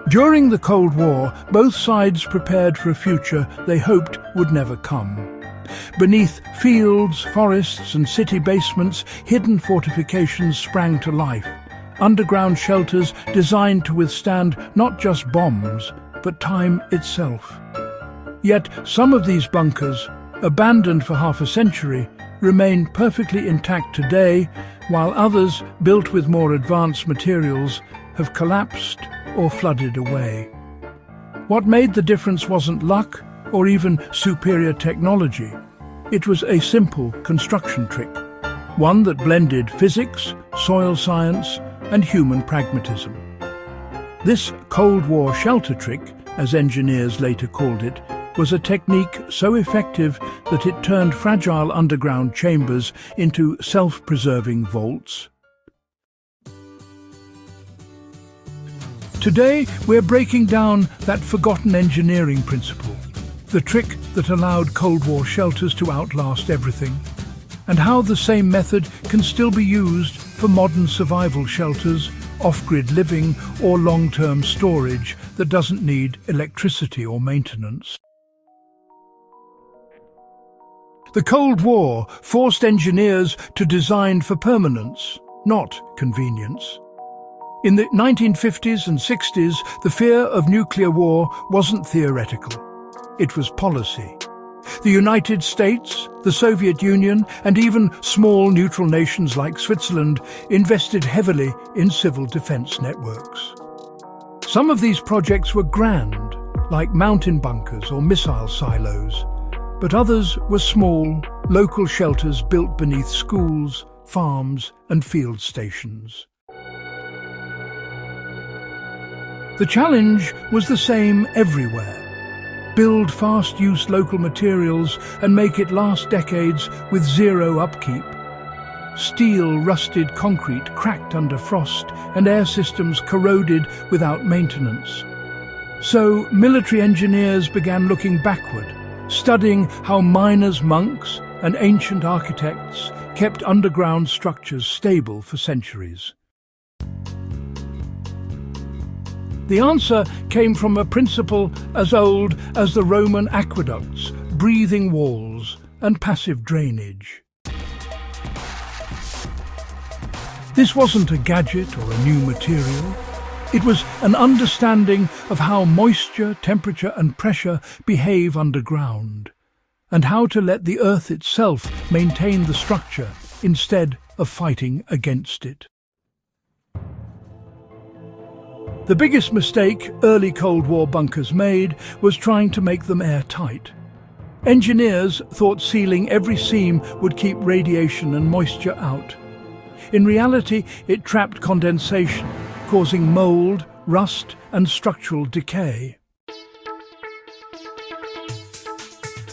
During the Cold War, both sides prepared for a future they hoped would never come. Beneath fields, forests and city basements, hidden fortifications sprang to life. Underground shelters designed to withstand not just bombs, but time itself. Yet some of these bunkers, abandoned for half a century, remain perfectly intact today, while others, built with more advanced materials, have collapsed or flooded away. What made the difference wasn't luck or even superior technology. It was a simple construction trick, one that blended physics, soil science, and human pragmatism. This Cold War shelter trick, as engineers later called it, was a technique so effective that it turned fragile underground chambers into self-preserving vaults. Today, we're breaking down that forgotten engineering principle, the trick that allowed Cold War shelters to outlast everything, and how the same method can still be used for modern survival shelters, off-grid living, or long-term storage that doesn't need electricity or maintenance. The Cold War forced engineers to design for permanence, not convenience. In the 1950s and 60s, the fear of nuclear war wasn't theoretical. It was policy. The United States, the Soviet Union, and even small neutral nations like Switzerland invested heavily in civil defense networks. Some of these projects were grand, like mountain bunkers or missile silos, but others were small, local shelters built beneath schools, farms, and field stations. The challenge was the same everywhere. Build fast-use local materials and make it last decades with zero upkeep. Steel-rusted concrete cracked under frost and air systems corroded without maintenance. So military engineers began looking backward, studying how miners, monks, and ancient architects kept underground structures stable for centuries. The answer came from a principle as old as the Roman aqueducts, breathing walls and passive drainage. This wasn't a gadget or a new material. It was an understanding of how moisture, temperature and pressure behave underground, and how to let the earth itself maintain the structure instead of fighting against it. The biggest mistake early Cold War bunkers made was trying to make them airtight. Engineers thought sealing every seam would keep radiation and moisture out. In reality, it trapped condensation, causing mold, rust, and structural decay.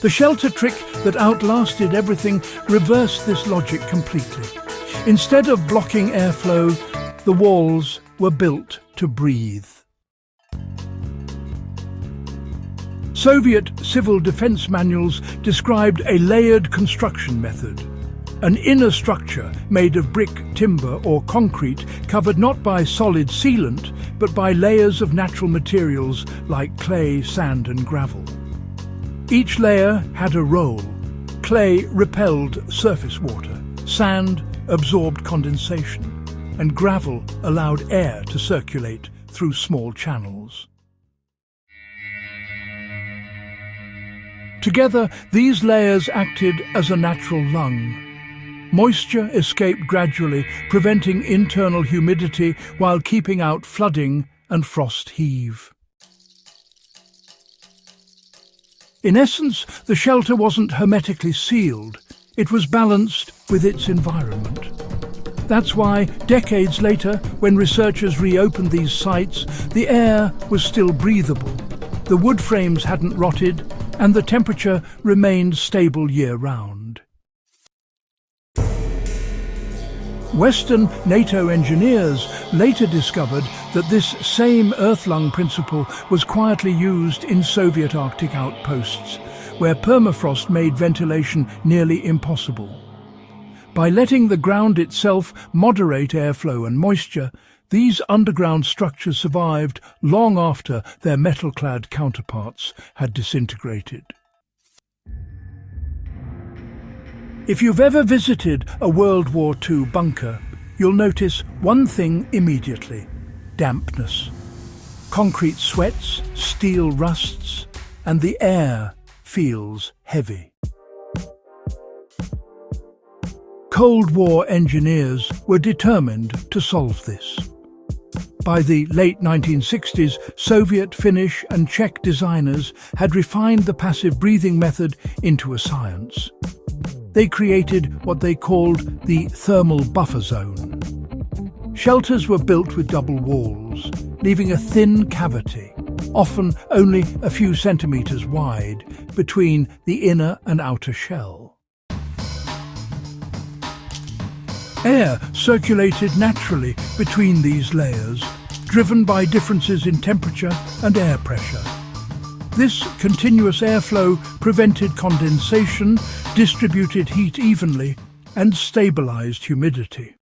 The shelter trick that outlasted everything reversed this logic completely. Instead of blocking airflow, the walls were built to breathe. Soviet civil defense manuals described a layered construction method, an inner structure made of brick, timber or concrete covered not by solid sealant but by layers of natural materials like clay, sand and gravel. Each layer had a role. Clay repelled surface water, sand absorbed condensation, and gravel allowed air to circulate through small channels. Together, these layers acted as a natural lung. Moisture escaped gradually, preventing internal humidity while keeping out flooding and frost heave. In essence, the shelter wasn't hermetically sealed. It was balanced with its environment. That's why, decades later, when researchers reopened these sites, the air was still breathable, the wood frames hadn't rotted, and the temperature remained stable year-round. Western NATO engineers later discovered that this same earth-lung principle was quietly used in Soviet Arctic outposts, where permafrost made ventilation nearly impossible. By letting the ground itself moderate airflow and moisture, These underground structures survived long after their metal-clad counterparts had disintegrated. If you've ever visited a World War II bunker, you'll notice one thing immediately: dampness. Concrete sweats, steel rusts, and the air feels heavy. Cold War engineers were determined to solve this. By the late 1960s, Soviet, Finnish and Czech designers had refined the passive breathing method into a science. They created what they called the thermal buffer zone. Shelters were built with double walls, leaving a thin cavity, often only a few centimeters wide, between the inner and outer shell. Air circulated naturally between these layers, driven by differences in temperature and air pressure. This continuous airflow prevented condensation, distributed heat evenly, and stabilized humidity.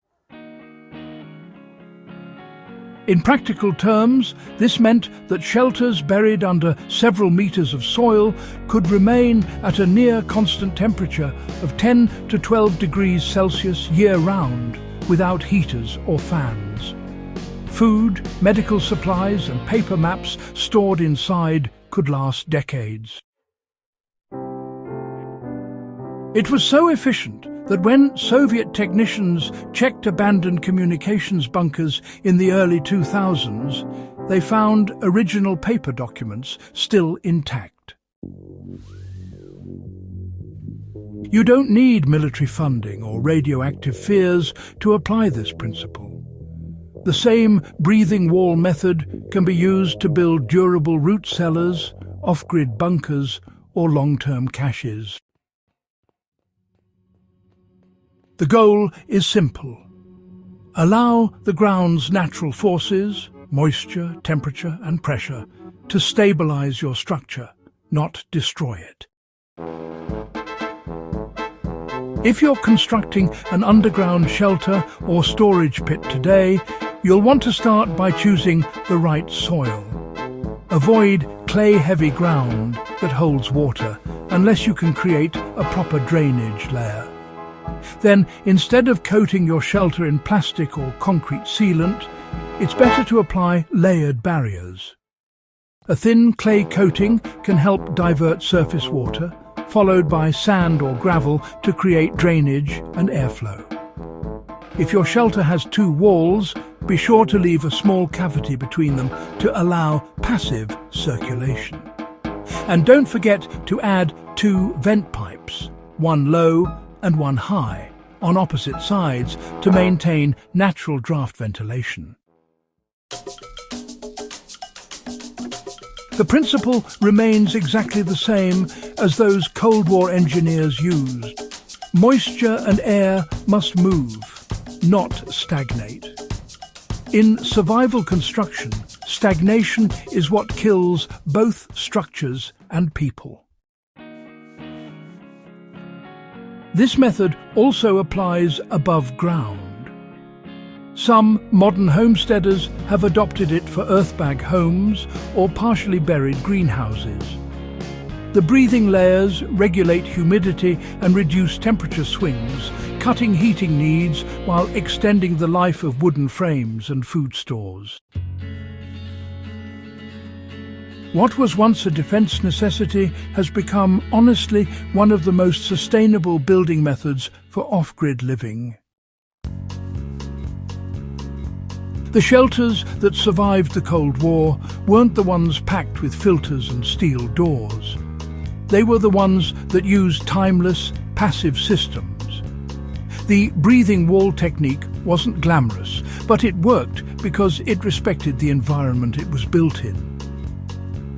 In practical terms, this meant that shelters buried under several meters of soil could remain at a near constant temperature of 10 to 12 degrees Celsius year-round, without heaters or fans. Food, medical supplies and paper maps stored inside could last decades. It was so efficient that when Soviet technicians checked abandoned communications bunkers in the early 2000s, they found original paper documents still intact. You don't need military funding or radioactive fears to apply this principle. The same breathing wall method can be used to build durable root cellars, off-grid bunkers, or long-term caches. The goal is simple. Allow the ground's natural forces, moisture, temperature and pressure, to stabilize your structure, not destroy it. If you're constructing an underground shelter or storage pit today, you'll want to start by choosing the right soil. Avoid clay-heavy ground that holds water, unless you can create a proper drainage layer. Then, instead of coating your shelter in plastic or concrete sealant, it's better to apply layered barriers. A thin clay coating can help divert surface water, followed by sand or gravel to create drainage and airflow. If your shelter has two walls, be sure to leave a small cavity between them to allow passive circulation. And don't forget to add 2 vent pipes, one low and one high, on opposite sides to maintain natural draft ventilation. The principle remains exactly the same as those Cold War engineers used. Moisture and air must move, not stagnate. In survival construction, stagnation is what kills both structures and people. This method also applies above ground. Some modern homesteaders have adopted it for earthbag homes or partially buried greenhouses. The breathing layers regulate humidity and reduce temperature swings, cutting heating needs while extending the life of wooden frames and food stores. What was once a defense necessity has become, honestly, one of the most sustainable building methods for off-grid living. The shelters that survived the Cold War weren't the ones packed with filters and steel doors. They were the ones that used timeless, passive systems. The breathing wall technique wasn't glamorous, but it worked because it respected the environment it was built in.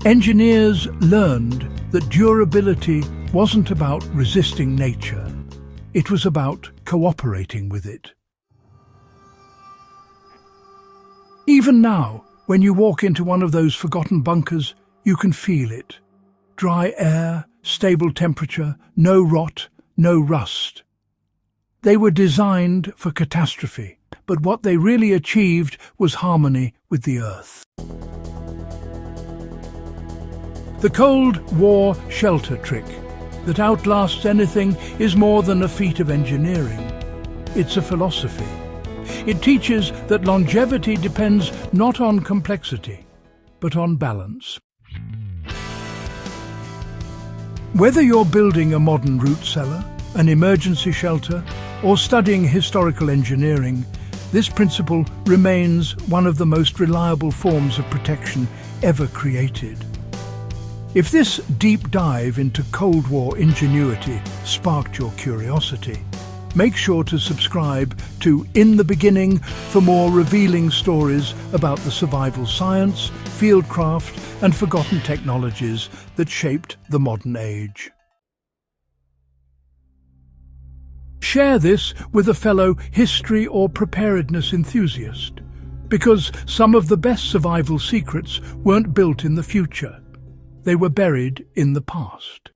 Engineers learned that durability wasn't about resisting nature. It was about cooperating with it. Even now, when you walk into one of those forgotten bunkers, you can feel it. Dry air, stable temperature, no rot, no rust. They were designed for catastrophe, but what they really achieved was harmony with the earth. The Cold War shelter trick that outlasts anything is more than a feat of engineering. It's a philosophy. It teaches that longevity depends not on complexity, but on balance. Whether you're building a modern root cellar, an emergency shelter, or studying historical engineering, this principle remains one of the most reliable forms of protection ever created. If this deep dive into Cold War ingenuity sparked your curiosity, make sure to subscribe to In the Beginning for more revealing stories about the survival science, fieldcraft, and forgotten technologies that shaped the modern age. Share this with a fellow history or preparedness enthusiast, because some of the best survival secrets weren't built in the future. They were buried in the past.